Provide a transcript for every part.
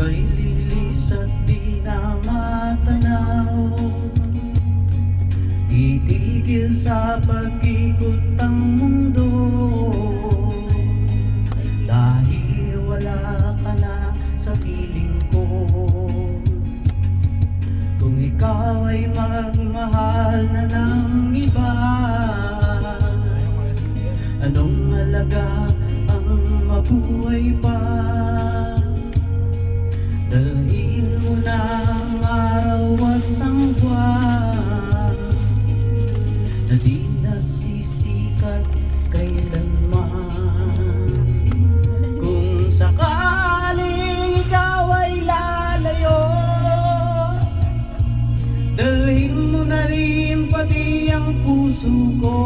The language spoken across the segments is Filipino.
Ika'y lilis at di na matanaw. Itigil sa pag-ikot ang mundo, dahil wala ka na sa piling ko. Kung ikaw ay magmahal na ng iba, anong halaga ang mabuhay pa? Dalhin mo na ang araw at ang buwan na di nasisikat kailanman. Kung sakaling ikaw ay lalayo, dalhin mo na rin pati ang puso ko.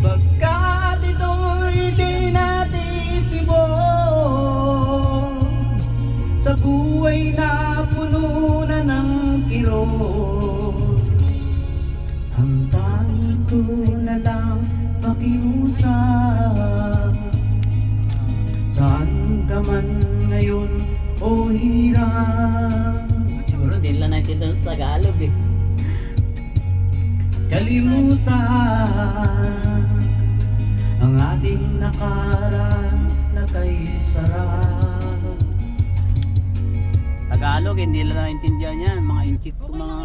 Pagkat ito'y di natitibok sa buhay na puno na ng kirot. Ang tanging ko na lang pakiusap, saan ka man ngayon o hirap. Siguro din lang natin ng Tagalog eh. Kalimutan ang ating nakaraan na kay sarap. Tagalog, hindi lang naintindihan yan. Mga inchik to mga